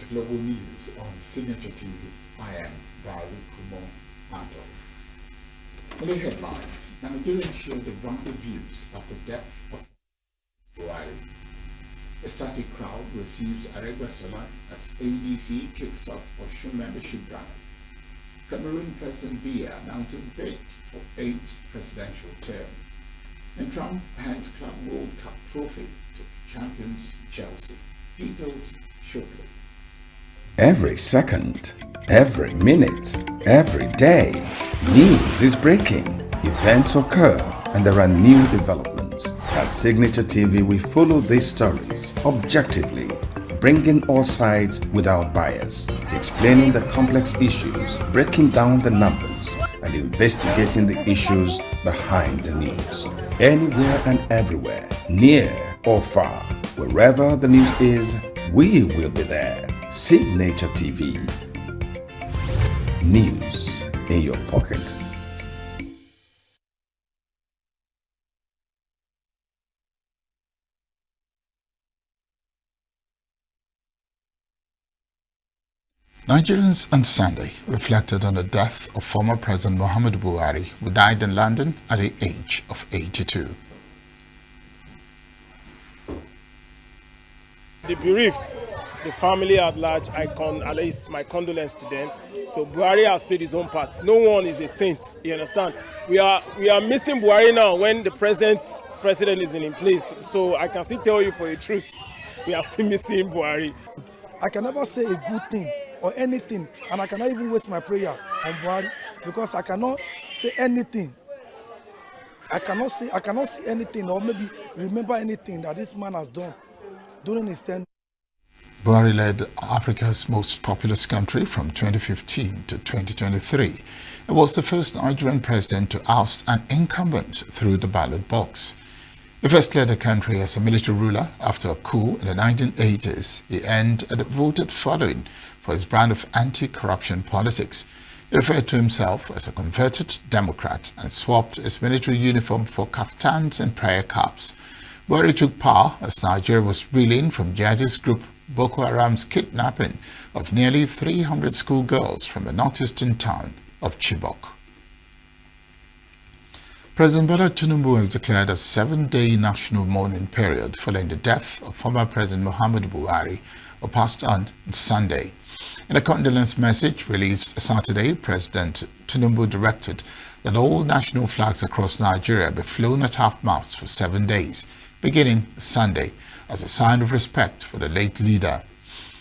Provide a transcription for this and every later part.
global news on Signature TV. I am Barry Kumo Ado. In the headlines, Nigerians share the rounded views of the death of Buhari. A static crowd receives Aregbesola as ADC kicks off Osun membership drive. Cameroon President Biya announces bid for 8th presidential term. And Trump hands Club World Cup trophy to champions Chelsea. Details shortly. Every second, every minute, every day, news is breaking, events occur, and there are new developments. At Signature TV, we follow these stories objectively, bringing all sides without bias, explaining the complex issues, breaking down the numbers, and investigating the issues behind the news. Anywhere and everywhere, near or far, wherever the news is, we will be there. Signature TV. News in your pocket. Nigerians on Sunday reflected on the death of former President Muhammadu Buhari, who died in London at the age of 82. The bereaved, the family at large, at least my condolence to them. So Buhari has played his own part. No one is a saint, you understand? We are missing Buhari now when the president is in place. So I can still tell you for the truth, we are still missing Buhari. I can never say a good thing or anything, and I cannot even waste my prayer on Buhari because I cannot say anything. I cannot see anything or maybe remember anything that this man has done during his tenure. Buhari led Africa's most populous country from 2015 to 2023 and was the first Nigerian president to oust an incumbent through the ballot box. He first led the country as a military ruler after a coup in the 1980s. He earned a devoted following for his brand of anti-corruption politics. He referred to himself as a converted Democrat and swapped his military uniform for kaftans and prayer caps. Buhari took power as Nigeria was reeling from jihadist group Boko Haram's kidnapping of nearly 300 schoolgirls from the northeastern town of Chibok. President Bola Tinubu has declared a 7-day national mourning period following the death of former President Muhammadu Buhari, who passed on Sunday. In a condolence message released Saturday, President Tinubu directed that all national flags across Nigeria be flown at half-mast for 7 days, beginning Sunday, as a sign of respect for the late leader.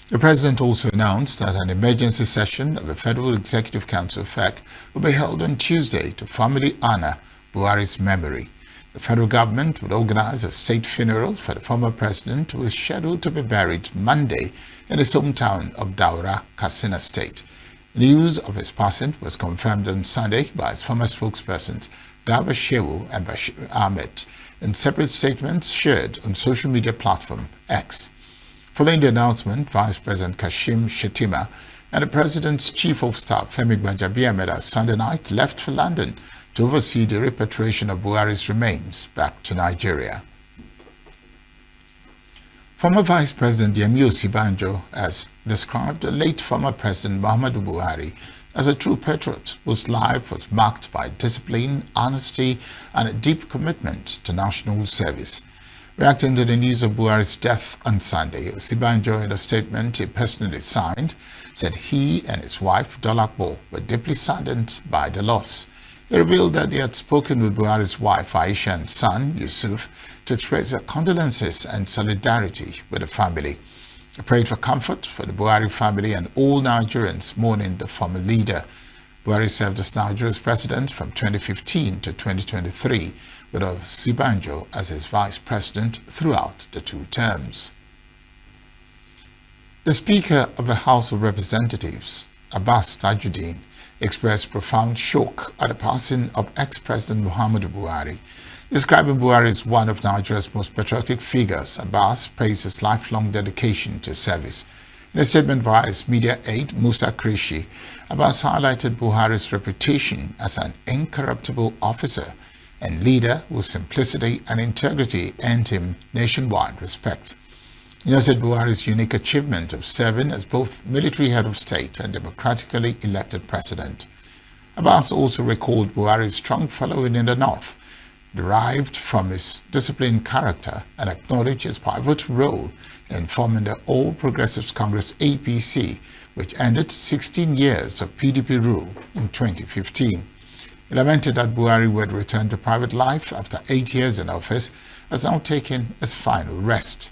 The president also announced that an emergency session of the Federal Executive Council (FEC) will be held on Tuesday to formally honor Buhari's memory. The federal government will organize a state funeral for the former president, who is scheduled to be buried Monday in his hometown of Daura, Katsina State. News of his passing was confirmed on Sunday by his former spokespersons Garba Shehu and Bashir Ahmed in separate statements shared on social media platform X. Following the announcement, Vice President Kashim Shettima and the President's Chief of Staff Femi Gbajabiamila Sunday night left for London to oversee the repatriation of Buhari's remains back to Nigeria. Former Vice President Yemi Osinbajo has described the late former President Muhammadu Buhari as a true patriot whose life was marked by discipline, honesty, and a deep commitment to national service. Reacting to the news of Buhari's death on Sunday, Osinbajo, in a statement he personally signed, said he and his wife, Dolakbo, were deeply saddened by the loss. He revealed that he had spoken with Buhari's wife, Aisha, and son, Yusuf, to express their condolences and solidarity with the family. He prayed for comfort for the Buhari family and all Nigerians mourning the former leader. Buhari served as Nigeria's president from 2015 to 2023, with Osinbajo as his vice president throughout the 2 terms. The Speaker of the House of Representatives, Abbas Tajuddin, expressed profound shock at the passing of ex-President Muhammadu Buhari. Describing Buhari as one of Nigeria's most patriotic figures, Abbas praised his lifelong dedication to service. In a statement via his media aide, Musa Krishi, Abbas highlighted Buhari's reputation as an incorruptible officer and leader whose simplicity and integrity earned him nationwide respect. He noted Buhari's unique achievement of serving as both military head of state and democratically elected president. Abbas also recalled Buhari's strong following in the north, derived from his disciplined character, and acknowledged his pivotal role in forming the All Progressives Congress APC, which ended 16 years of PDP rule in 2015. He lamented that Buhari, who had returned to private life after 8 years in office, has now taken his final rest.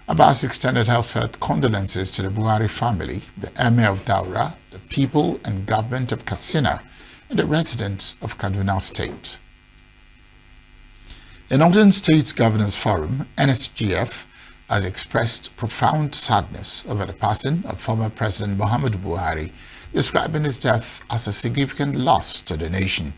Abbas extended heartfelt condolences to the Buhari family, the Emir of Daura, the people and government of Katsina, and the residents of Kaduna State. The Northern States Governors Forum, NSGF, has expressed profound sadness over the passing of former President Muhammadu Buhari, describing his death as a significant loss to the nation.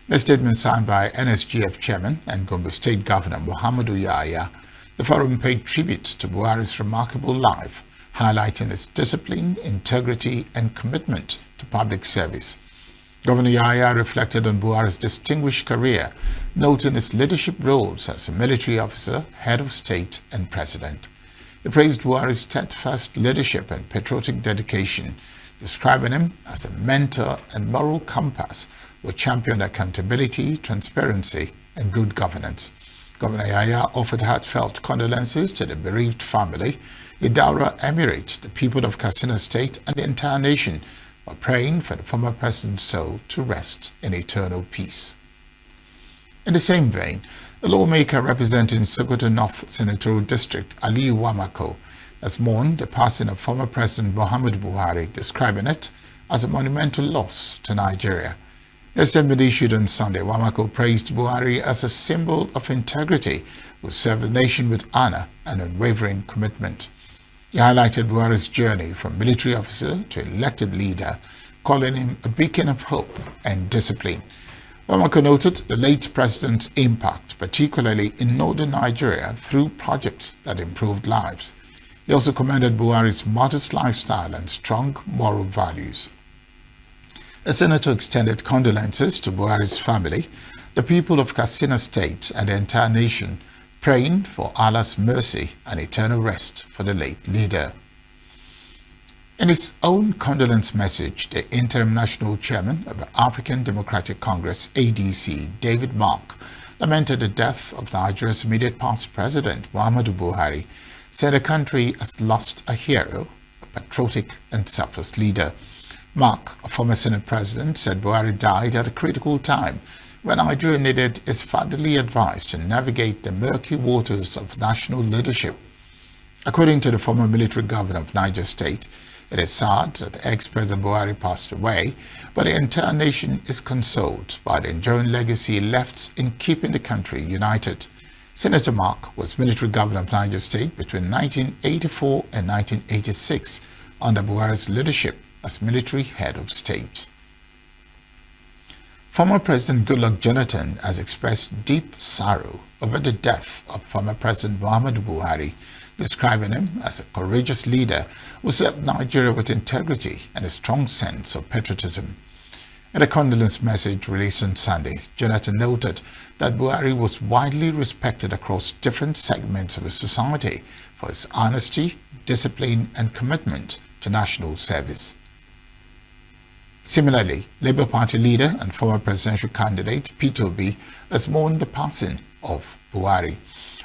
In a statement signed by NSGF Chairman and Gombe State Governor Muhammadu Yahya, the forum paid tribute to Buhari's remarkable life, highlighting his discipline, integrity, and commitment to public service. Governor Yahya reflected on Buhari's distinguished career, noting his leadership roles as a military officer, head of state, and president. He praised Buhari's steadfast leadership and patriotic dedication, describing him as a mentor and moral compass who championed accountability, transparency, and good governance. Governor Yahya offered heartfelt condolences to the bereaved family, the Daura Emirate, the people of Katsina State, and the entire nation, while praying for the former president's soul to rest in eternal peace. In the same vein, the lawmaker representing Sokoto North Senatorial District, Aliyu Wamako, has mourned the passing of former President Muhammadu Buhari, describing it as a monumental loss to Nigeria. In a statement issued on Sunday, Wamako praised Buhari as a symbol of integrity who served the nation with honor and unwavering commitment. He highlighted Buhari's journey from military officer to elected leader, calling him a beacon of hope and discipline. Wamako noted the late president's impact, particularly in northern Nigeria, through projects that improved lives. He also commended Buhari's modest lifestyle and strong moral values. The senator extended condolences to Buhari's family, the people of Katsina State, and the entire nation, praying for Allah's mercy and eternal rest for the late leader. In his own condolence message, the interim national chairman of the African Democratic Congress, ADC, David Mark, lamented the death of Nigeria's immediate past president, Muhammadu Buhari, said the country has lost a hero, a patriotic and selfless leader. Mark, a former Senate president, said Buhari died at a critical time when Nigeria needed his fatherly advice to navigate the murky waters of national leadership. According to the former military governor of Niger State, it is sad that ex-President Buhari passed away, but the entire nation is consoled by the enduring legacy left in keeping the country united. Senator Mark was military governor of Niger State between 1984 and 1986 under Buhari's leadership as military head of state. Former President Goodluck Jonathan has expressed deep sorrow over the death of former President Muhammadu Buhari, describing him as a courageous leader who served Nigeria with integrity and a strong sense of patriotism. In a condolence message released on Sunday, Jonathan noted that Buhari was widely respected across different segments of his society for his honesty, discipline, and commitment to national service. Similarly, Labour Party leader and former presidential candidate Peter Obi has mourned the passing of Buhari.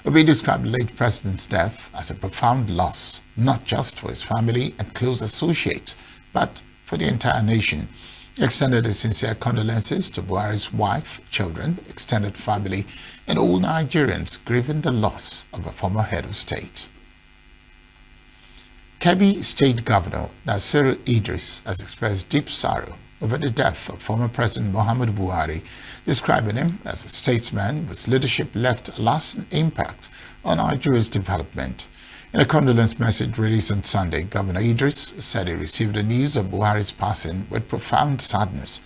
Obi described the late president's death as a profound loss, not just for his family and close associates, but for the entire nation. He extended his sincere condolences to Buhari's wife, children, extended family, and all Nigerians grieving the loss of a former head of state. Kebbi State Governor Nasiru Idris has expressed deep sorrow over the death of former President Muhammadu Buhari, describing him as a statesman whose leadership left a lasting impact on Nigeria's development. In a condolence message released on Sunday, Governor Idris said he received the news of Buhari's passing with profound sadness.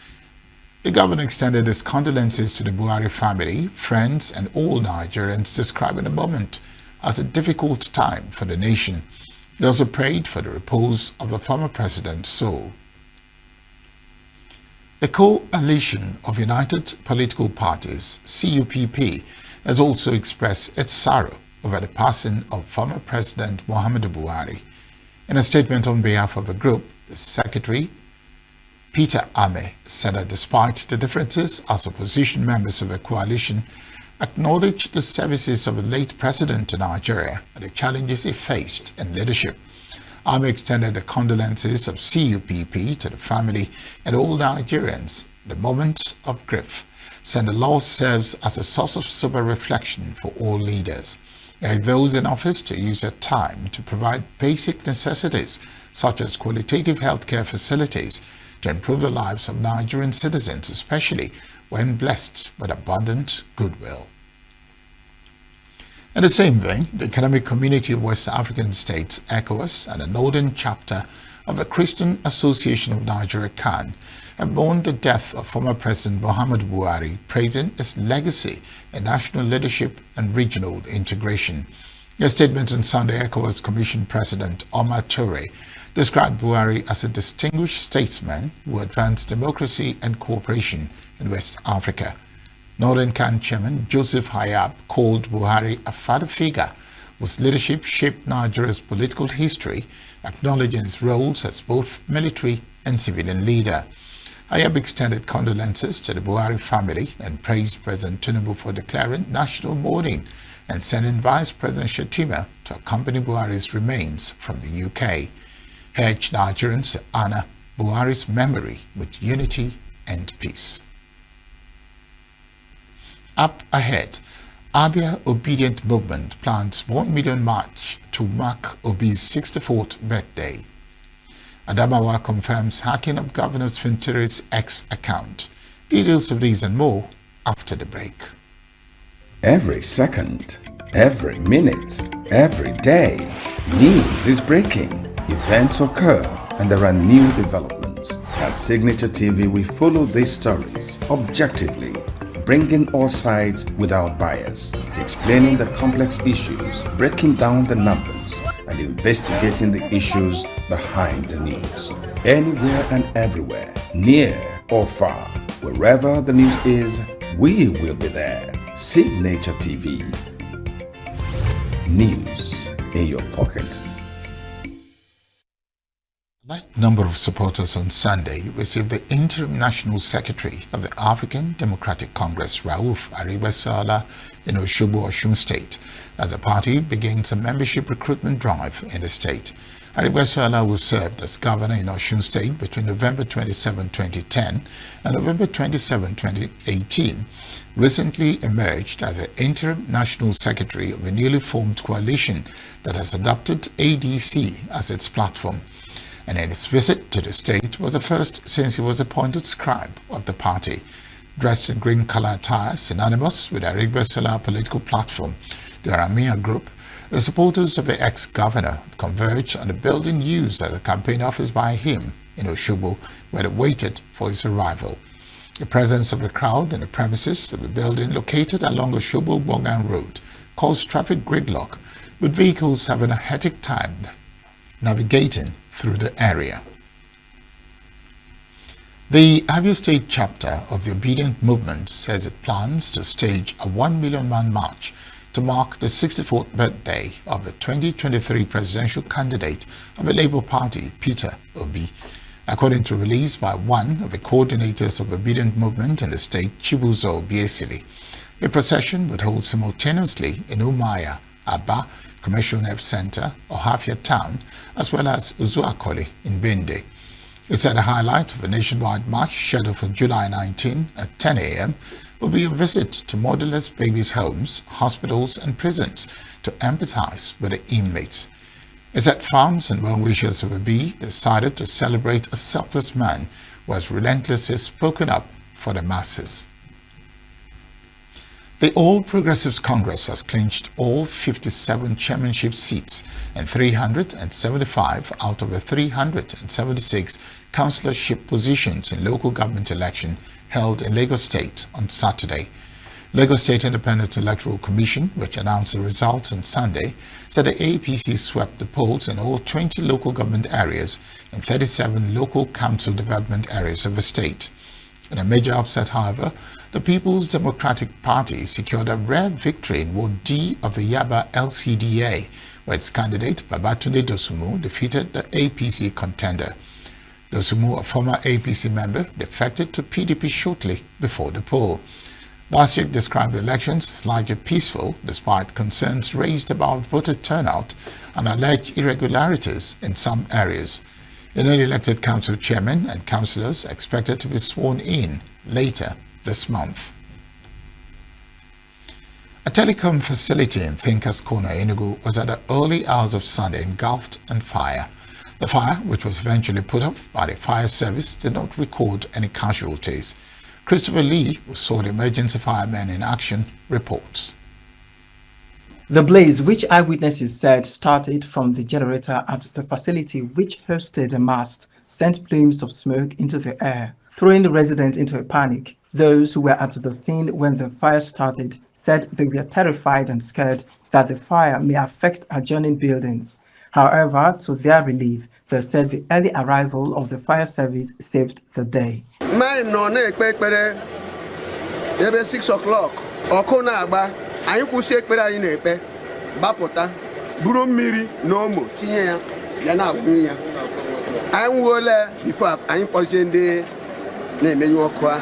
The governor extended his condolences to the Buhari family, friends, and all Nigerians, describing the moment as a difficult time for the nation. He also prayed for the repose of the former president's soul. The Coalition of United Political Parties, CUPP, has also expressed its sorrow over the passing of former President Muhammadu Buhari. In a statement on behalf of the group, the Secretary, Peter Ame, said that despite the differences as opposition members of the coalition acknowledged the services of the late president to Nigeria and the challenges he faced in leadership. Ame extended the condolences of CUPP to the family and all Nigerians in the moments of grief, saying the loss serves as a source of sober reflection for all leaders. And those in office to use their time to provide basic necessities such as qualitative healthcare facilities to improve the lives of Nigerian citizens, especially when blessed with abundant goodwill. In the same vein, the Economic Community of West African States, ECOWAS, and the Northern Chapter of the Christian Association of Nigeria, CAN, have mourned the death of former President Muhammadu Buhari, praising his legacy in national leadership and regional integration. In a statement on Sunday, ECOWAS Commission President Omar Toure described Buhari as a distinguished statesman who advanced democracy and cooperation in West Africa. Northern CAN Chairman Joseph Hayab called Buhari a father figure whose leadership shaped Nigeria's political history, acknowledging his roles as both military and civilian leader. Hayab extended condolences to the Buhari family and praised President Tinubu for declaring national mourning and sending Vice President Shettima to accompany Buhari's remains from the UK. He urged Nigerians to honor Buhari's memory with unity and peace. Up ahead, Abia Obedient Movement plans 1 million march to mark Obi's 64th birthday. Adamawa confirms hacking of Governor Finteri's X account. Details of these and more after the break. Every second, every minute, every day, news is breaking. Events occur and there are new developments. At Signature TV, we follow these stories objectively, bringing all sides without bias, explaining the complex issues, breaking down the numbers, and investigating the issues behind the news. Anywhere and everywhere, near or far, wherever the news is, we will be there. Signature TV. News in your pocket. A large number of supporters on Sunday received the interim national secretary of the African Democratic Congress, Rauf Aribasala, in Osogbo, Osun State, as the party begins a membership recruitment drive in the state. Aribasala, who served as governor in Osun State between November 27, 2010 and November 27, 2018, recently emerged as the interim national secretary of a newly formed coalition that has adopted ADC as its platform. And in his visit to the state was the first since he was appointed scribe of the party. Dressed in green color attire, synonymous with Arigbesola's political platform, the Aramia Group, the supporters of the ex-governor converged on the building used as a campaign office by him in Osogbo, where they waited for his arrival. The presence of the crowd in the premises of the building located along Osogbo-Bogan Road caused traffic gridlock, with vehicles having a hectic time navigating through the area. The Abia State chapter of the Obedient Movement says it plans to stage a 1 million man march to mark the 64th birthday of the 2023 presidential candidate of the Labour Party, Peter Obi. According to a release by one of the coordinators of the Obedient Movement in the state, Chibuzo Biesili, the procession would hold simultaneously in Umaya, Aba, Commercial Nerve Center, Ohafia Town, as well as Uzuakoli in Bende. It said a highlight of a nationwide march scheduled for July 19 at 10 a.m. will be a visit to motherless babies' homes, hospitals, and prisons to empathize with the inmates. It said fans and well-wishers of Obi decided to celebrate a selfless man who has relentlessly spoken up for the masses. The All Progressives Congress has clinched all 57 chairmanship seats and 375 out of the 376 councillorship positions in local government election held in Lagos State on Saturday. Lagos State Independent Electoral Commission, which announced the results on Sunday, said the APC swept the polls in all 20 local government areas and 37 local council development areas of the state. In a major upset, however, the People's Democratic Party secured a rare victory in Ward D of the Yaba LCDA, where its candidate, Babatunde Dosumu, defeated the APC contender. Dosumu, a former APC member, defected to PDP shortly before the poll. Lasiak described the elections as largely peaceful despite concerns raised about voter turnout and alleged irregularities in some areas. The newly elected council chairman and councillors are expected to be sworn in later this month. A telecom facility in Thinkers Corner, Enugu, was at the early hours of Sunday engulfed in fire. The fire, which was eventually put out by the fire service, did not record any casualties. Christopher Lee, who saw the emergency firemen in action, reports. The blaze, which eyewitnesses said started from the generator at the facility which hosted a mast, sent plumes of smoke into the air, throwing the residents into a panic. Those who were at the scene when the fire started said they were terrified and scared that the fire may affect adjoining buildings. However, to their relief, they said the early arrival of the fire service saved the day. 6 o'clock. Anyị kwụsị ekpere anyị na-ekpe gbapụta buru mmiri na omo tinye ya na-agwụ ya anyị nwuola before anyị kpọzie ndị na-emenyu ọkụ a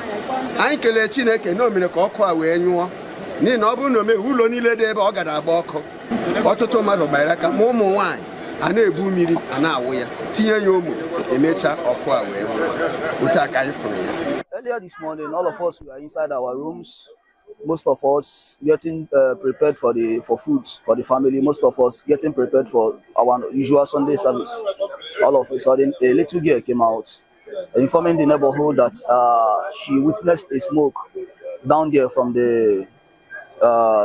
anyị kelee Chineke na o mere ka ọkụ a wee nyụọ n'ihi na ọ bụrụ na o meghị ụlọ niile dị ebe ọ gara agba ọkụ ọtụtụ mmadụ gbara aka ma ụmụ nwaanyị a na-ebu mmiri a na-awụ ya tinye ya omo emecha ọkụ a wee nwụọ otu aka anyị fụrụ ya. Earlier this morning, all of us were inside our rooms. Most of us getting prepared for food for the family. Most of us getting prepared for our usual Sunday service. All of a sudden, a little girl came out, informing the neighborhood that she witnessed a smoke down there from the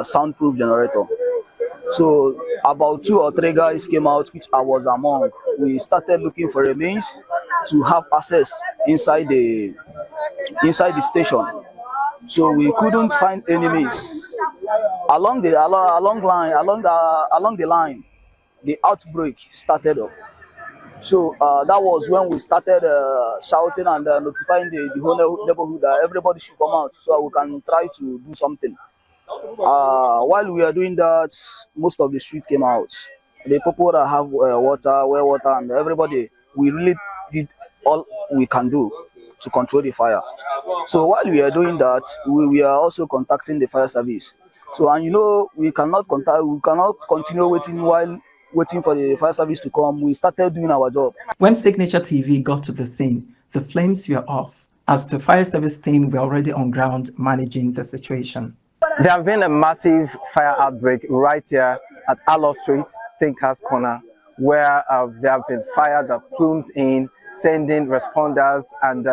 soundproof generator. So about 2 or 3 guys came out, which I was among. We started looking for a means to have access inside the station. So we couldn't find enemies along the line. The outbreak started up. So that was when we started shouting and notifying the whole neighborhood that everybody should come out so we can try to do something. While we are doing that, most of the street came out. The people that have water, and everybody, we really did all we can do to control the fire. So while we are doing that, we are also contacting the fire service. So, and you know, we cannot continue waiting for the fire service to come. We started doing our job. When Signature TV got to the scene, the flames were off, as the fire service team were already on ground managing the situation. There have been a massive fire outbreak right here at Aloe Street, Thinkers Corner, where there have been fire that plumes in, sending responders and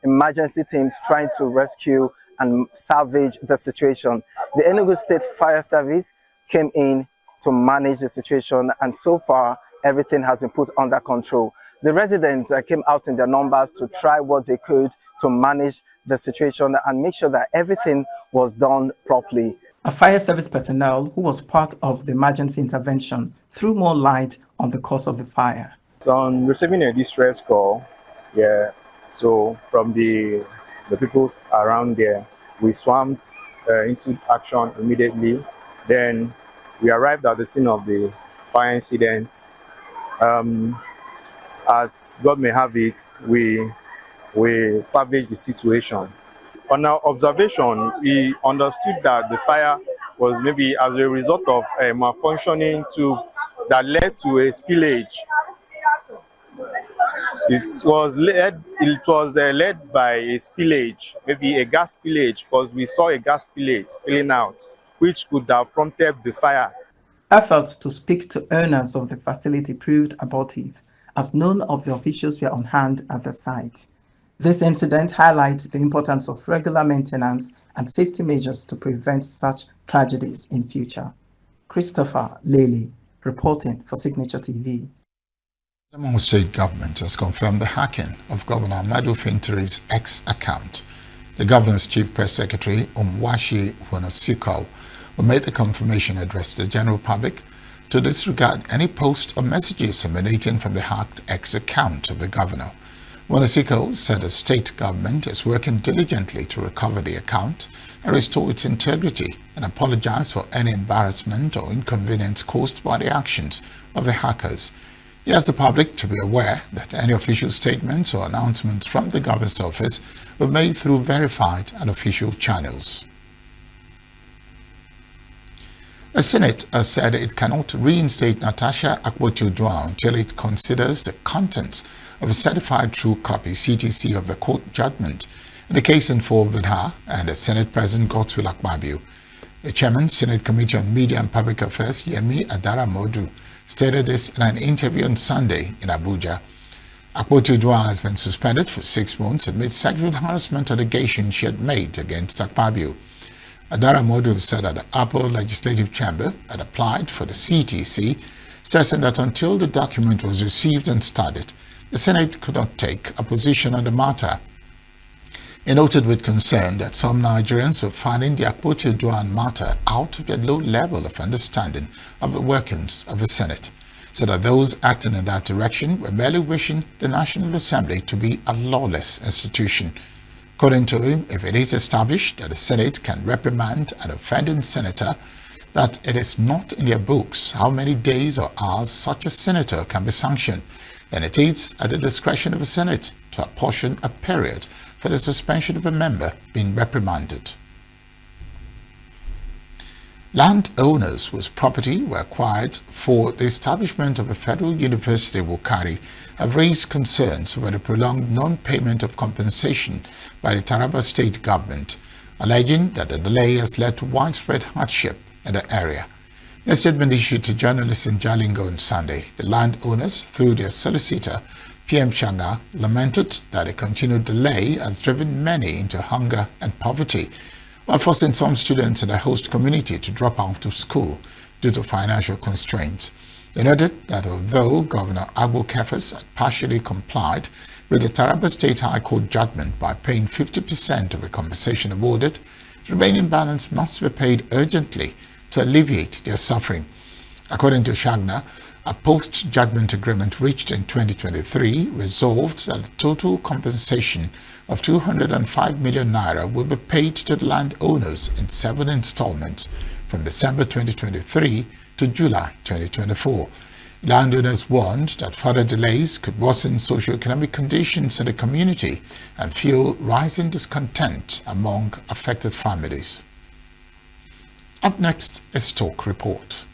emergency teams trying to rescue and salvage the situation. The Enugu State Fire Service came in to manage the situation, and so far everything has been put under control. The residents came out in their numbers to try what they could to manage the situation and make sure that everything was done properly. A fire service personnel who was part of the emergency intervention threw more light on the cause of the fire. So on receiving a distress call, so from the people around there, we swamped into action immediately. Then we arrived at the scene of the fire incident. As God may have it, we salvaged the situation. On our observation, we understood that the fire was maybe as a result of a malfunctioning tube that led to a spillage. It was led by a spillage, maybe a gas spillage, because we saw a gas spillage spilling out, which could have prompted the fire. Efforts to speak to owners of the facility proved abortive, as none of the officials were on hand at the site. This incident highlights the importance of regular maintenance and safety measures to prevent such tragedies in future. Christopher Lely, reporting for Signature TV. The Imo State government has confirmed the hacking of Governor Amadu Finteri's X account. The governor's chief press secretary, Umwashi Wonosikau, who made the confirmation address to the general public to disregard any posts or messages emanating from the hacked X account of the governor. Monosiko said the state government is working diligently to recover the account and restore its integrity, and apologized for any embarrassment or inconvenience caused by the actions of the hackers. He asked the public to be aware that any official statements or announcements from the governor's office were made through verified and official channels. The Senate has said it cannot reinstate Natasha Akpoti-Uduaghan until it considers the contents of a certified true copy (CTC) of the court judgment in the case involved with her and the Senate President Godswill Akpabio. The Chairman, Senate Committee on Media and Public Affairs, Yemi Adaramodu, stated this in an interview on Sunday in Abuja. Akpoti-Uduaghan has been suspended for 6 months amid sexual harassment allegations she had made against Akpabio. Adaramodu said that the Upper Legislative Chamber had applied for the CTC, stressing that until the document was received and studied, the Senate could not take a position on the matter. He noted with concern that some Nigerians were finding the Akpoti-Uduaghan matter out of their low level of understanding of the workings of the Senate, said that those acting in that direction were merely wishing the National Assembly to be a lawless institution. According to him, if it is established that the Senate can reprimand an offending senator, that it is not in their books how many days or hours such a senator can be sanctioned, then it is at the discretion of the Senate to apportion a period for the suspension of a member being reprimanded. Landowners whose property were acquired for the establishment of a federal university in Wukari have raised concerns over the prolonged non-payment of compensation by the Taraba state government, alleging that the delay has led to widespread hardship in the area. In a statement issued to journalists in Jalingo on Sunday, the landowners, through their solicitor, PM Shanga, lamented that a continued delay has driven many into hunger and poverty, while forcing some students in the host community to drop out of school due to financial constraints. They noted that although Governor Agbo Kefas had partially complied with the Taraba State High Court judgment by paying 50% of the compensation awarded, the remaining balance must be paid urgently to alleviate their suffering. According to Shagna, a post-judgment agreement reached in 2023 resolved that the total compensation of 205 million naira will be paid to the landowners in 7 installments from December 2023 to July 2024. Landowners warned that further delays could worsen socio-economic conditions in the community and fuel rising discontent among affected families. Up next is Talk Report.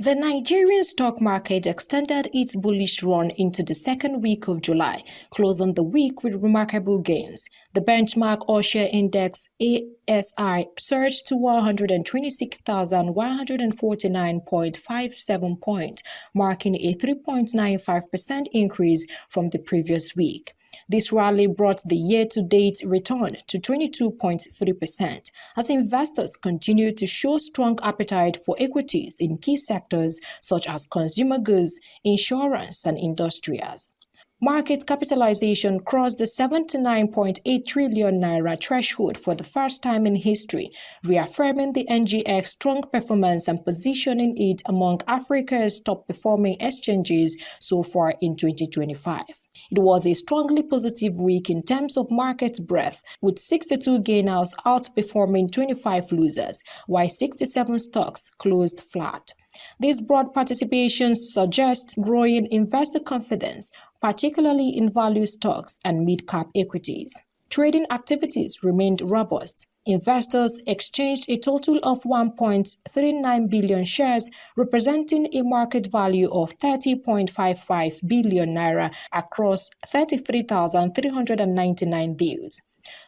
The Nigerian stock market extended its bullish run into the second week of July, closing the week with remarkable gains. The benchmark all-share index ASI surged to 126,149.57 points, marking a 3.95% increase from the previous week. This rally brought the year-to-date return to 22.3% as investors continue to show strong appetite for equities in key sectors such as consumer goods, insurance, and industrials. Market capitalization crossed the 79.8 trillion naira threshold for the first time in history, reaffirming the NGX's strong performance and positioning it among Africa's top-performing exchanges so far in 2025. It was a strongly positive week in terms of market breadth, with 62 gainers outperforming 25 losers, while 67 stocks closed flat. This broad participation suggests growing investor confidence, particularly in value stocks and mid-cap equities. Trading activities remained robust. Investors exchanged a total of 1.39 billion shares, representing a market value of 30.55 billion naira across 33,399 deals.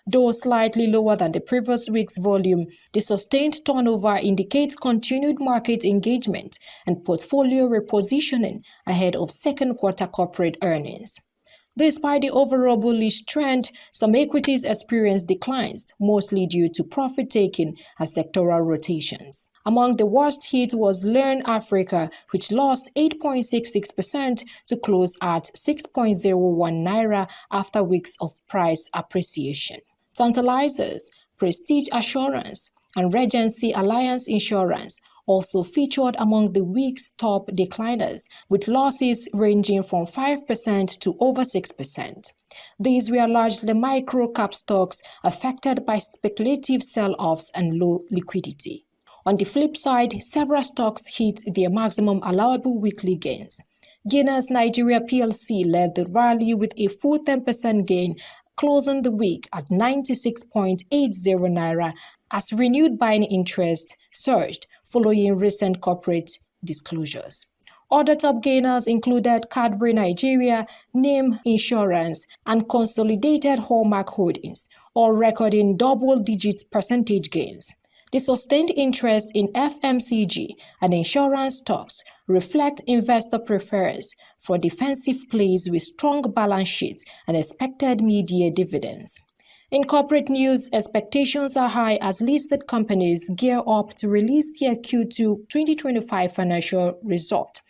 Though slightly lower than the previous week's volume, the sustained turnover indicates continued market engagement and portfolio repositioning ahead of second quarter corporate earnings. Despite the overall bullish trend, some equities experienced declines, mostly due to profit-taking and sectoral rotations. Among the worst hit was Learn Africa, which lost 8.66% to close at 6.01 naira after weeks of price appreciation. Tantalizers, Prestige Assurance, and Regency Alliance Insurance also featured among the week's top decliners, with losses ranging from 5% to over 6%. These were largely micro-cap stocks affected by speculative sell-offs and low liquidity. On the flip side, several stocks hit their maximum allowable weekly gains. Guinness Nigeria PLC led the rally with a full 10% gain, closing the week at 96.80 naira as renewed buying interest surged following recent corporate disclosures. Other top gainers included Cadbury Nigeria, NIM Insurance, and Consolidated Hallmark Holdings, all recording double-digit percentage gains. The sustained interest in FMCG and insurance stocks reflect investor preference for defensive plays with strong balance sheets and expected mid-year dividends. In corporate news, expectations are high as listed companies gear up to release their Q2 2025 financial result.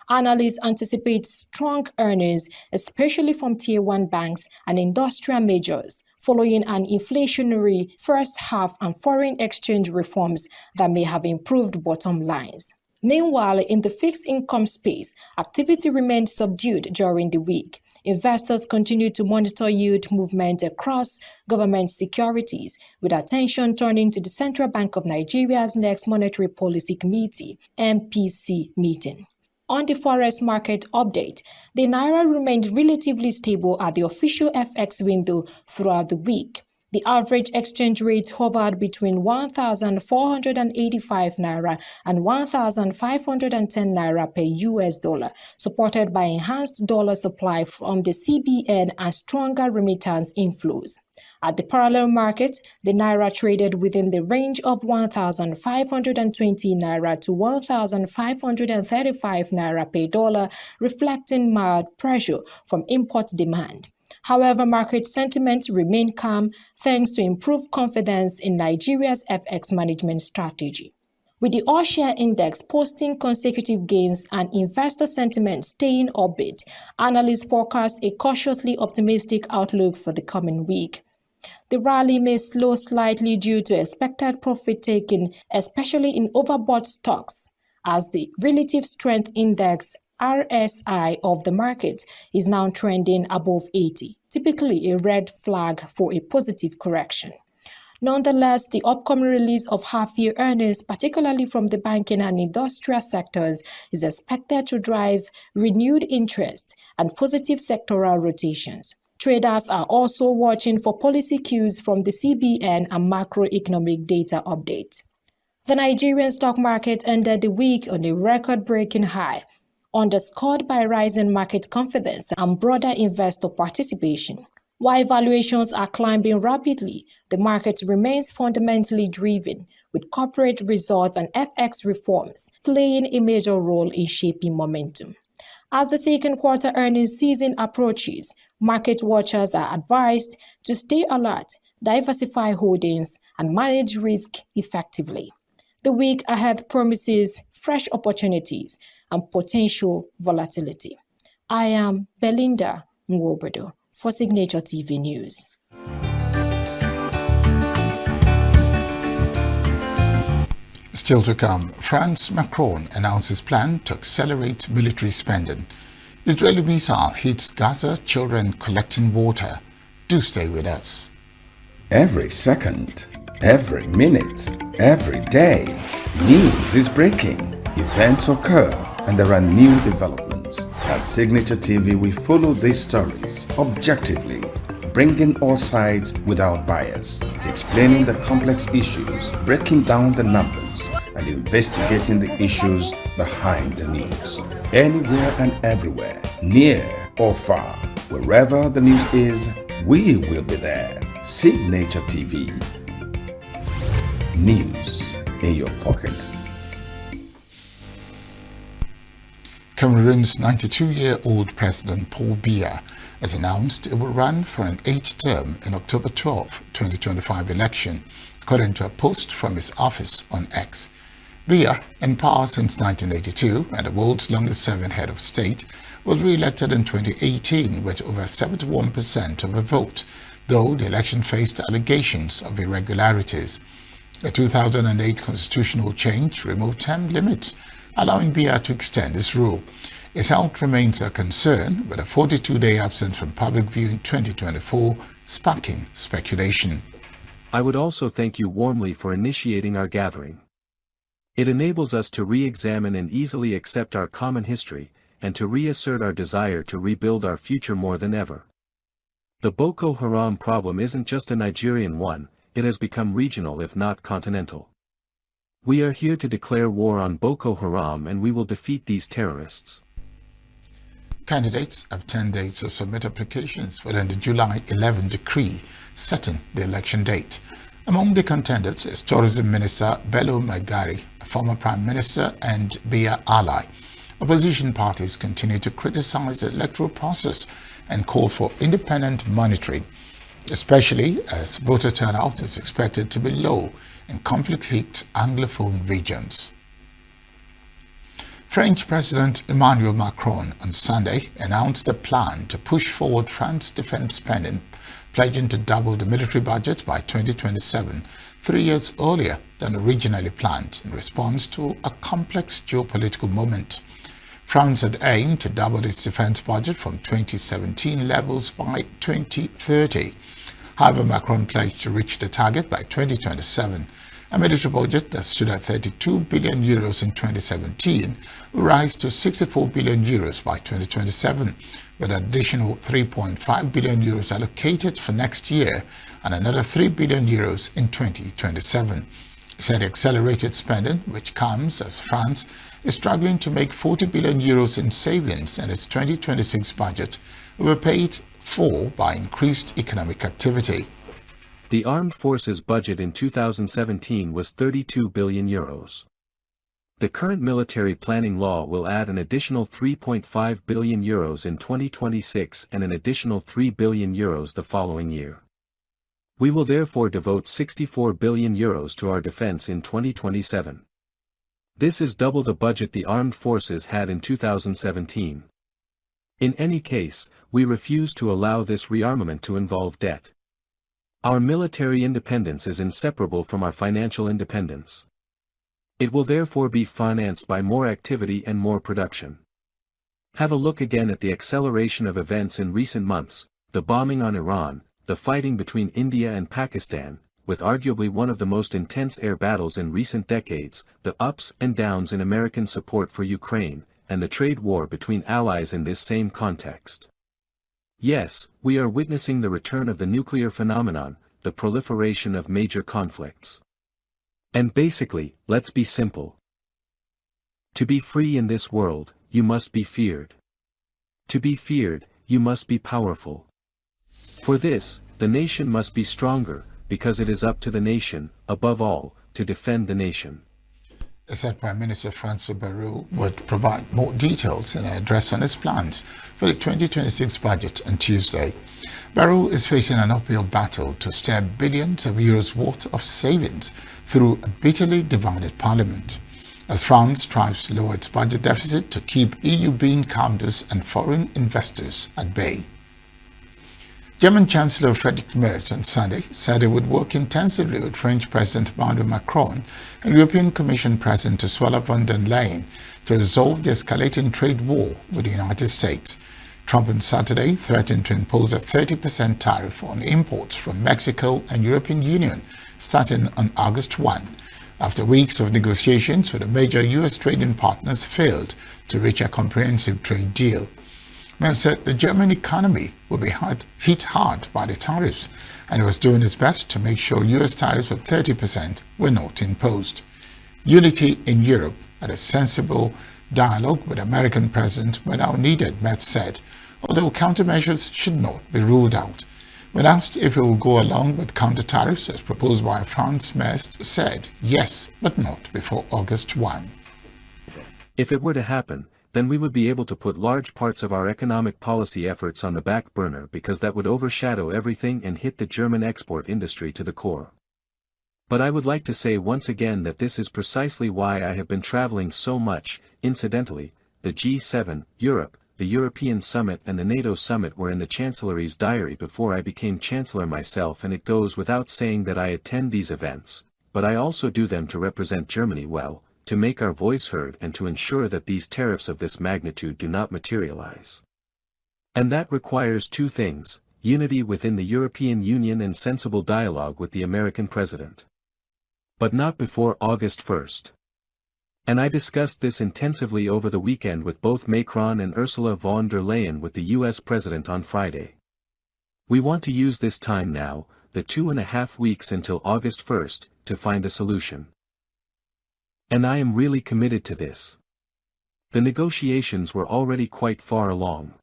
Analysts anticipate strong earnings, especially from Tier 1 banks and industrial majors, following an inflationary first half and foreign exchange reforms that may have improved bottom lines. Meanwhile, in the fixed income space, activity remained subdued during the week. Investors continue to monitor yield movement across government securities, with attention turning to the Central Bank of Nigeria's next Monetary Policy Committee (MPC) meeting. On the forex market update, the Naira remained relatively stable at the official FX window throughout the week. The average exchange rate hovered between 1,485 Naira and 1,510 Naira per US dollar, supported by enhanced dollar supply from the CBN and stronger remittance inflows. At the parallel market, the Naira traded within the range of 1,520 Naira to 1,535 Naira per dollar, reflecting mild pressure from import demand. However, market sentiment remained calm thanks to improved confidence in Nigeria's FX management strategy. With the all-share index posting consecutive gains and investor sentiment staying upbeat, analysts forecast a cautiously optimistic outlook for the coming week. The rally may slow slightly due to expected profit-taking, especially in overbought stocks, as the Relative Strength Index RSI of the market is now trending above 80, typically a red flag for a positive correction. Nonetheless, the upcoming release of half-year earnings, particularly from the banking and industrial sectors, is expected to drive renewed interest and positive sectoral rotations. Traders are also watching for policy cues from the CBN and macroeconomic data updates. The Nigerian stock market ended the week on a record-breaking high, underscored by rising market confidence and broader investor participation. While valuations are climbing rapidly, the market remains fundamentally driven, with corporate results and FX reforms playing a major role in shaping momentum. As the second quarter earnings season approaches, market watchers are advised to stay alert, diversify holdings, and manage risk effectively. The week ahead promises fresh opportunities and potential volatility. I am Belinda Nwobodo for Signature TV News. Still to come, France Macron announces plan to accelerate military spending. Israeli missile hits Gaza, children collecting water. Do stay with us. Every second, every minute, every day, news is breaking. Events occur and there are new developments. At Signature TV, we follow these stories objectively, bringing all sides without bias, explaining the complex issues, breaking down the numbers, and investigating the issues behind the news. Anywhere and everywhere, near or far, wherever the news is, we will be there. Signature TV. News in your pocket. Cameroon's 92-year-old President Paul Biya has announced it will run for an 8th term in October 12, 2025 election, according to a post from his office on X. Biya, in power since 1982 and the world's longest-serving head of state, was re-elected in 2018 with over 71% of the vote, though the election faced allegations of irregularities. The 2008 constitutional change removed term limits, allowing Biya to extend his rule. His health remains a concern, with a 42-day absence from public view in 2024 sparking speculation. I would also thank you warmly for initiating our gathering. It enables us to re-examine and easily accept our common history, and to reassert our desire to rebuild our future more than ever. The Boko Haram problem isn't just a Nigerian one, it has become regional if not continental. We are here to declare war on Boko Haram and we will defeat these terrorists. Candidates have 10 days to submit applications within the July 11 decree setting the election date. Among the contenders is Tourism Minister Bello Magari, a former Prime Minister and Biya ally. Opposition parties continue to criticize the electoral process and call for independent monitoring, especially as voter turnout is expected to be low in conflict-hit Anglophone regions. French President Emmanuel Macron on Sunday announced a plan to push forward France's defense spending, pledging to double the military budget by 2027, 3 years earlier than originally planned in response to a complex geopolitical moment. France had aimed to double its defense budget from 2017 levels by 2030. However, Macron pledged to reach the target by 2027. A military budget that stood at 32 billion euros in 2017 will rise to 64 billion euros by 2027, with an additional 3.5 billion euros allocated for next year and another 3 billion euros in 2027. He said accelerated spending, which comes as France is struggling to make 40 billion euros in savings in its 2026 budget, will be paid for by increased economic activity. The Armed Forces budget in 2017 was 32 billion euros. The current military planning law will add an additional 3.5 billion euros in 2026 and an additional 3 billion euros the following year. We will therefore devote 64 billion euros to our defense in 2027. This is double the budget the armed forces had in 2017. In any case, we refuse to allow this rearmament to involve debt. Our military independence is inseparable from our financial independence. It will therefore be financed by more activity and more production. Have a look again at the acceleration of events in recent months, the bombing on Iran, the fighting between India and Pakistan, with arguably one of the most intense air battles in recent decades, the ups and downs in American support for Ukraine, and the trade war between allies in this same context. Yes, we are witnessing the return of the nuclear phenomenon, the proliferation of major conflicts. And basically, let's be simple. To be free in this world, you must be feared. To be feared, you must be powerful. For this, the nation must be stronger, because it is up to the nation, above all, to defend the nation. Said Prime Minister François Bayrou would provide more details in an address on his plans for the 2026 budget on Tuesday. Bayrou is facing an uphill battle to steer billions of euros worth of savings through a bitterly divided parliament, as France strives to lower its budget deficit to keep EU bean counters and foreign investors at bay. German Chancellor Friedrich Merz on Sunday said he would work intensively with French President Emmanuel Macron and European Commission President Ursula von der Leyen to resolve the escalating trade war with the United States. Trump on Saturday threatened to impose a 30% tariff on imports from Mexico and European Union starting on August 1, after weeks of negotiations with the major U.S. trading partners failed to reach a comprehensive trade deal. Merz said the German economy will be hit hard by the tariffs, and he was doing his best to make sure U.S. tariffs of 30% were not imposed. Unity in Europe and a sensible dialogue with the American president were now needed, Merz said, although countermeasures should not be ruled out. When asked if he will go along with counter-tariffs as proposed by France, Merz said yes, but not before August 1. If it were to happen, then we would be able to put large parts of our economic policy efforts on the back burner because that would overshadow everything and hit the German export industry to the core. But I would like to say once again that this is precisely why I have been traveling so much. Incidentally, the G7, Europe, the European Summit and the NATO Summit were in the Chancellery's diary before I became Chancellor myself, and it goes without saying that I attend these events, but I also do them to represent Germany well, to make our voice heard and to ensure that these tariffs of this magnitude do not materialize. And that requires two things: unity within the European Union and sensible dialogue with the American president. But not before August 1st. And I discussed this intensively over the weekend with both Macron and Ursula von der Leyen with the US president on Friday. We want to use this time now, the 2.5 weeks until August 1st, to find a solution. And I am really committed to this. The negotiations were already quite far along.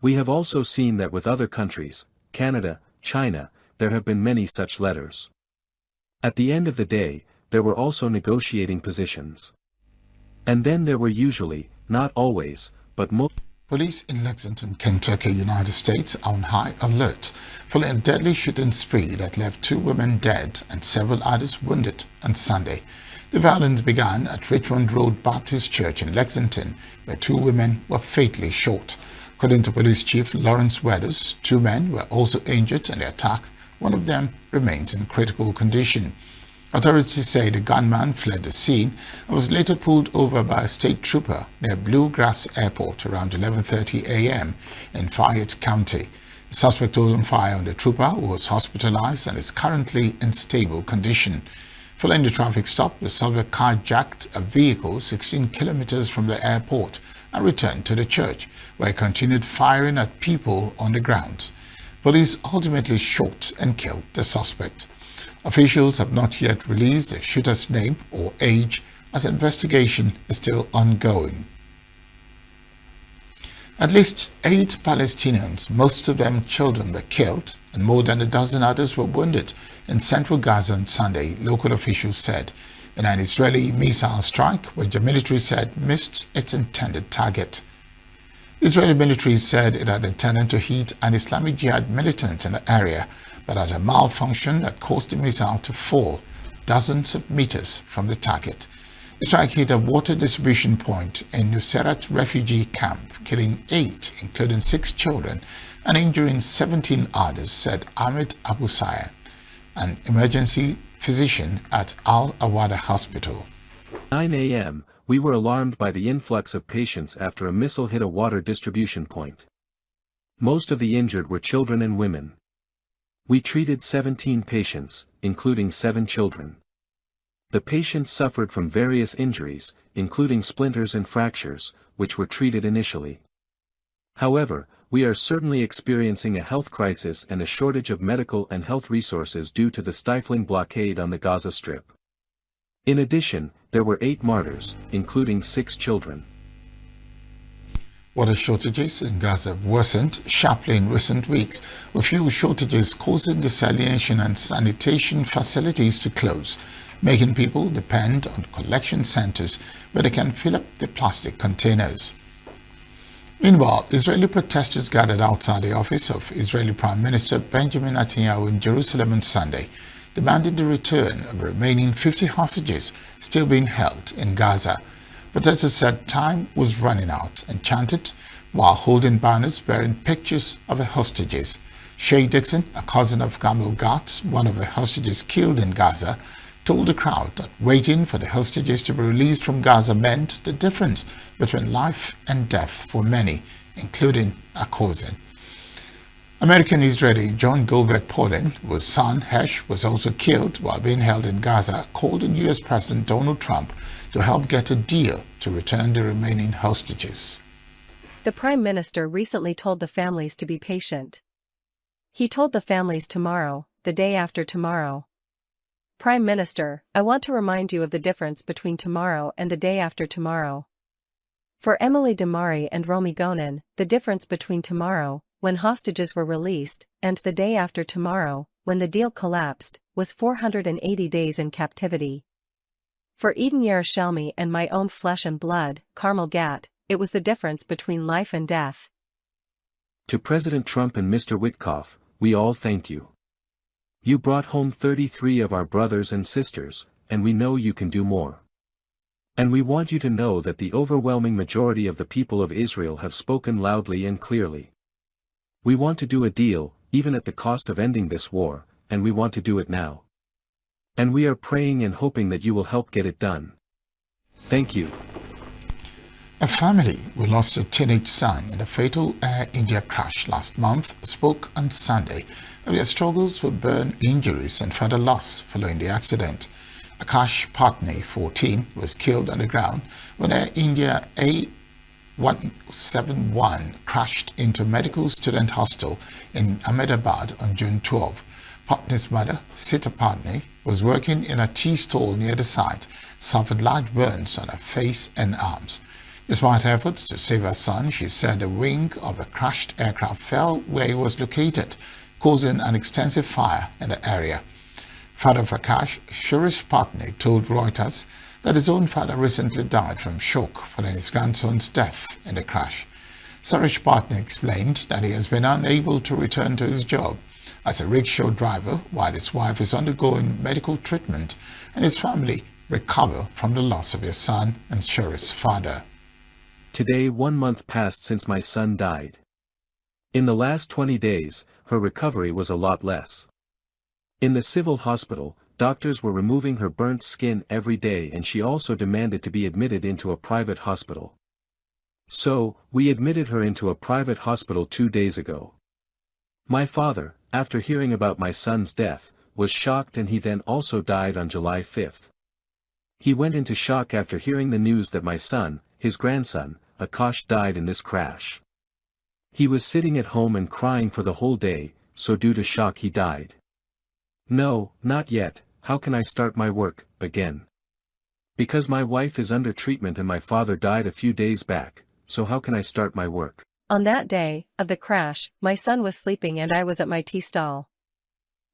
We have also seen that with other countries, Canada, China, there have been many such letters. At the end of the day, there were also negotiating positions. And then there were usually, not always, but most. Police in Lexington, Kentucky, United States are on high alert following a deadly shooting spree that left 2 women dead and several others wounded on Sunday. The violence began at Richmond Road Baptist Church in Lexington, where 2 women were fatally shot. According to Police Chief Lawrence Weathers, 2 men were also injured in the attack. One of them remains in critical condition. Authorities say the gunman fled the scene and was later pulled over by a state trooper near Bluegrass Airport around 11:30 a.m. in Fayette County. The suspect opened fire on the trooper, who was hospitalized and is currently in stable condition. Following the traffic stop, the suspect carjacked a vehicle 16 kilometers from the airport and returned to the church, where he continued firing at people on the grounds. Police ultimately shot and killed the suspect. Officials have not yet released the shooter's name or age, as investigation is still ongoing. At least 8 Palestinians, most of them children, were killed and more than a dozen others were wounded in central Gaza on Sunday, local officials said, in an Israeli missile strike which the military said missed its intended target. The Israeli military said it had intended to hit an Islamic Jihad militant in the area, but had a malfunction that caused the missile to fall dozens of meters from the target. The strike hit a water distribution point in Nuseirat refugee camp, killing 8, including 6 children, and injuring 17 others, said Ahmed Abu Sayed, an emergency physician at Al-Awada Hospital. 9 a.m., we were alarmed by the influx of patients after a missile hit a water distribution point. Most of the injured were children and women. We treated 17 patients, including 7 children. The patients suffered from various injuries, including splinters and fractures, which were treated initially. However, we are certainly experiencing a health crisis and a shortage of medical and health resources due to the stifling blockade on the Gaza Strip. In addition, there were 8 martyrs, including 6 children. Water shortages in Gaza have worsened sharply in recent weeks, with fuel shortages causing desalination and sanitation facilities to close, making people depend on collection centers where they can fill up their plastic containers. Meanwhile, Israeli protesters gathered outside the office of Israeli Prime Minister Benjamin Netanyahu in Jerusalem on Sunday, demanding the return of the remaining 50 hostages still being held in Gaza. Protesters said time was running out and chanted while holding banners bearing pictures of the hostages. Shay Dixon, a cousin of Gamal Gatz, one of the hostages killed in Gaza, told the crowd that waiting for the hostages to be released from Gaza meant the difference between life and death for many, including a cousin. American-Israeli John Goldberg Paulin, whose son Hesh was also killed while being held in Gaza, called on U.S. President Donald Trump to help get a deal to return the remaining hostages. The Prime Minister recently told the families to be patient. He told the families tomorrow, the day after tomorrow. Prime Minister, I want to remind you of the difference between tomorrow and the day after tomorrow. For Emily Damari and Romy Gonen, the difference between tomorrow, when hostages were released, and the day after tomorrow, when the deal collapsed, was 480 days in captivity. For Eden Yerushalmi and my own flesh and blood, Carmel Gat, it was the difference between life and death. To President Trump and Mr. Witkoff, we all thank you. You brought home 33 of our brothers and sisters, and we know you can do more. And we want you to know that the overwhelming majority of the people of Israel have spoken loudly and clearly. We want to do a deal, even at the cost of ending this war, and we want to do it now. And we are praying and hoping that you will help get it done. Thank you. A family who lost a teenage son in a fatal Air India crash last month spoke on Sunday of their struggles with burn injuries and further loss following the accident. Akash Patni, 14, was killed on the ground when Air India A171 crashed into a medical student hostel in Ahmedabad on June 12. Patni's mother, Sita Patni, was working in a tea stall near the site, suffered large burns on her face and arms. Despite efforts to save her son, she said the wing of the crashed aircraft fell where it was located, causing an extensive fire in the area. Father of Akash, Suresh Patni, told Reuters that his own father recently died from shock following his grandson's death in the crash. Suresh Patni explained that he has been unable to return to his job as a rickshaw driver while his wife is undergoing medical treatment and his family recover from the loss of his son and Suresh's father. Today 1 month passed since my son died. In the last 20 days, her recovery was a lot less. In the civil hospital, doctors were removing her burnt skin every day and she also demanded to be admitted into a private hospital. So, we admitted her into a private hospital 2 days ago. My father, after hearing about my son's death, was shocked and he then also died on July 5th. He went into shock after hearing the news that my son, his grandson, Akash, died in this crash. He was sitting at home and crying for the whole day, so due to shock he died. No, not yet. How can I start my work again? Because my wife is under treatment and my father died a few days back, so how can I start my work? On that day of the crash, my son was sleeping and I was at my tea stall.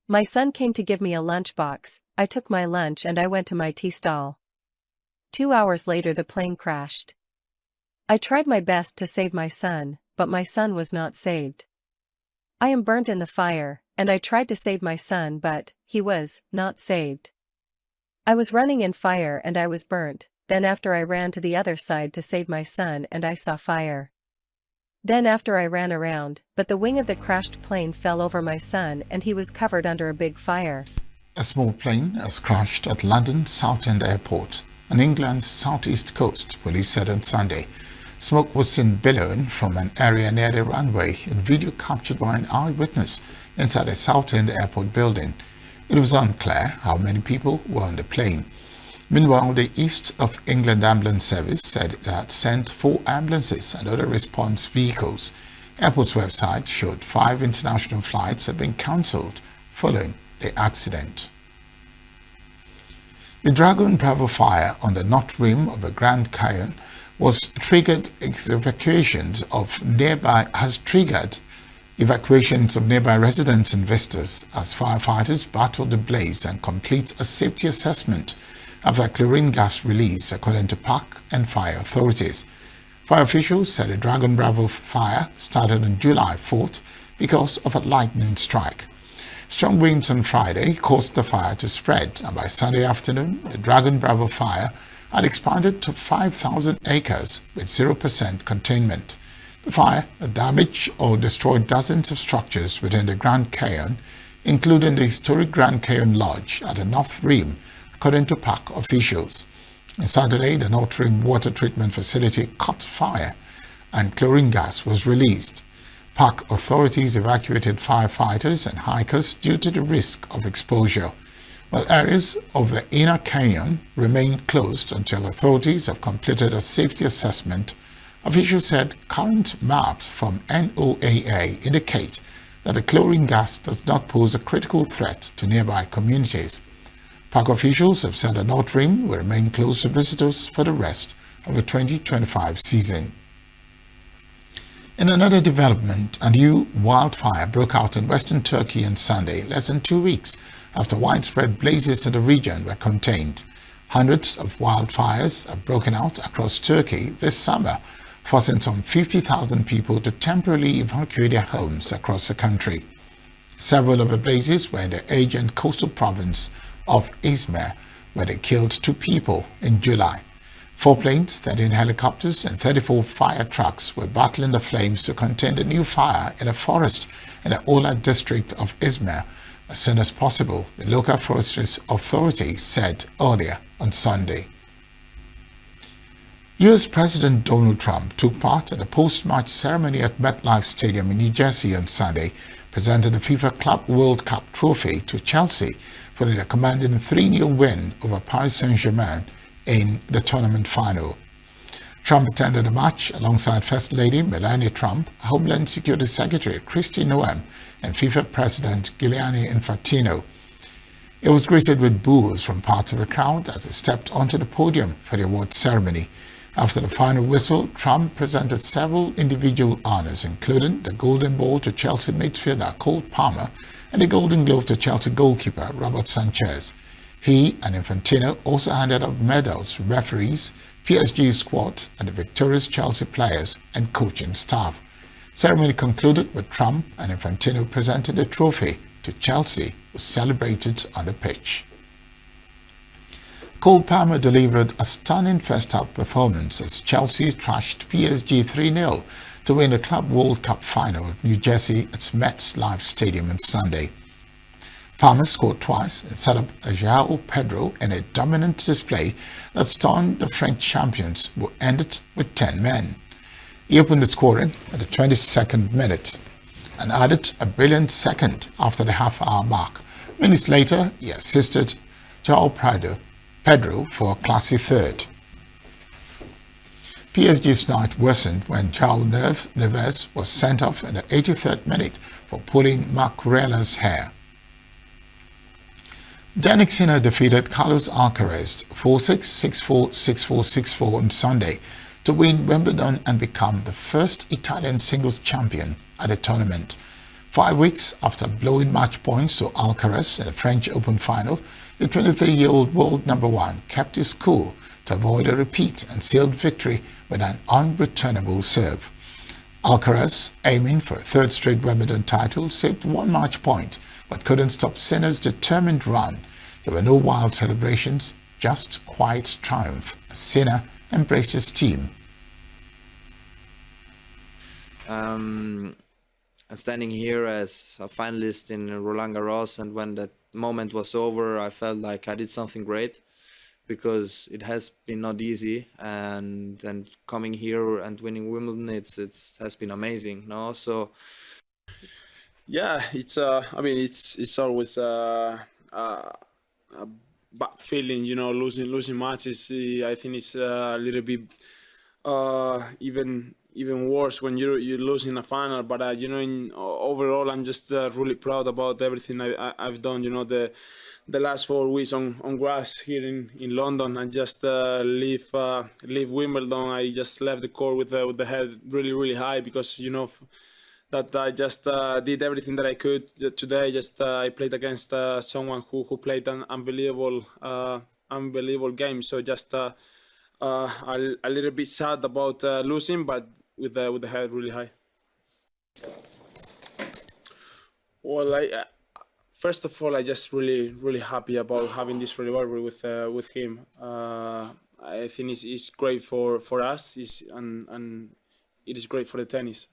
My son came to give me a lunchbox. I took my lunch and I went to my tea stall. 2 hours later the plane crashed. I tried my best to save my son, but my son was not saved. I am burnt in the fire, and I tried to save my son but he was not saved. I was running in fire and I was burnt, then after I ran to the other side to save my son and I saw fire. Then after I ran around, but the wing of the crashed plane fell over my son and he was covered under a big fire. A small plane has crashed at London Southend Airport on England's southeast coast, police said on Sunday. Smoke was seen billowing from an area near the runway in video captured by an eyewitness inside a Southend Airport building. It was unclear how many people were on the plane. Meanwhile, the East of England Ambulance Service said it had sent 4 ambulances and other response vehicles. Airport's website showed 5 international flights had been cancelled following the accident. The Dragon Bravo fire on the north rim of the Grand Canyon has triggered evacuations of nearby residents and visitors as firefighters battle the blaze and complete a safety assessment after chlorine gas release, according to park and fire authorities. Fire officials said the Dragon Bravo fire started on July 4th because of a lightning strike. Strong winds on Friday caused the fire to spread, and by Sunday afternoon, the Dragon Bravo fire had expanded to 5,000 acres with 0% containment. The fire had damaged or destroyed dozens of structures within the Grand Canyon, including the historic Grand Canyon Lodge at the North Rim, according to park officials. On Saturday, the North Rim water treatment facility caught fire and chlorine gas was released. Park authorities evacuated firefighters and hikers due to the risk of exposure, while areas of the inner canyon remain closed until authorities have completed a safety assessment. Officials said current maps from NOAA indicate that the chlorine gas does not pose a critical threat to nearby communities. Park officials have said the North Rim will remain closed to visitors for the rest of the 2025 season. In another development, a new wildfire broke out in western Turkey on Sunday, less than 2 weeks after widespread blazes in the region were contained. Hundreds of wildfires have broken out across Turkey this summer forcing some 50,000 people to temporarily evacuate their homes across the country. Several of the blazes were in the Aegean coastal province of Izmir, where they killed 2 people in July. 4 planes, 13 helicopters, and 34 fire trucks were battling the flames to contain the new fire in a forest in the Ola district of Izmir as soon as possible, the local forestry authority said earlier on Sunday. U.S. President Donald Trump took part in a post-match ceremony at MetLife Stadium in New Jersey on Sunday, presenting the FIFA Club World Cup trophy to Chelsea following a commanding 3-0 win over Paris Saint-Germain in the tournament final. Trump attended the match alongside First Lady Melania Trump, Homeland Security Secretary Kristi Noem, and FIFA President Gianni Infantino. It was greeted with boos from parts of the crowd as he stepped onto the podium for the award ceremony. After the final whistle, Trump presented several individual honors, including the Golden Ball to Chelsea midfielder Cole Palmer and the Golden Glove to Chelsea goalkeeper Robert Sanchez. He and Infantino also handed out medals to referees, PSG squad, and the victorious Chelsea players and coaching staff. Ceremony concluded with Trump and Infantino presenting the trophy to Chelsea, who celebrated on the pitch. Cole Palmer delivered a stunning first-half performance as Chelsea trashed PSG 3-0 to win the Club World Cup final at New Jersey at MetLife Stadium on Sunday. Palmer scored twice and set up João Pedro in a dominant display that stunned the French champions, who ended with 10 men. He opened the scoring at the 22nd minute and added a brilliant second after the half-hour mark. Minutes later, he assisted João Pedro for a classy third. PSG's night worsened when João Neves was sent off in the 83rd minute for pulling Macurella's hair. Jannik Sinner defeated Carlos Alcaraz 4-6, 6-4, 6-4, 6-4 on Sunday to win Wimbledon and become the first Italian singles champion at the tournament. 5 weeks after blowing match points to Alcaraz in the French Open final, the 23-year-old world number 1 kept his cool to avoid a repeat and sealed victory with an unreturnable serve. Alcaraz, aiming for a 3rd straight Wimbledon title, saved 1 match point but couldn't stop Sinner's determined run. There were no wild celebrations, just quiet triumph as Sinner embraced his team. Standing here as a finalist in Roland Garros, and when that moment was over, I felt like I did something great, because it has been not easy, and coming here and winning Wimbledon, it has been amazing, no? So yeah, it's I mean, it's always a bad feeling, you know, losing matches. I think it's a little bit even worse when you lose in a final. But you know, overall, I'm just really proud about everything I've done. You know, the last 4 weeks on grass here in London, and just leave Wimbledon. I just left the court with the head really high, because you know that I just did everything that I could today. Just I played against someone who played an unbelievable game. So just a little bit sad about losing, but with the head really high. Well, first of all, I just really happy about having this rivalry with him. I think it's great for us, and it is great for the tennis.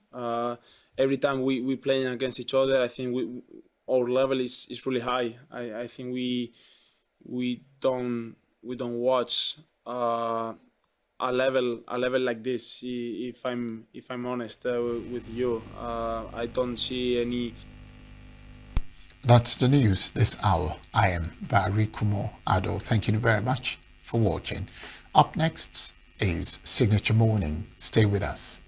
Every time we playing against each other, I think our level is really high. I think we don't watch a level like this. If I'm honest with you, I don't see any. That's the news this hour. I am Barry Kumo Ado. Thank you very much for watching. Up next is Signature Morning. Stay with us.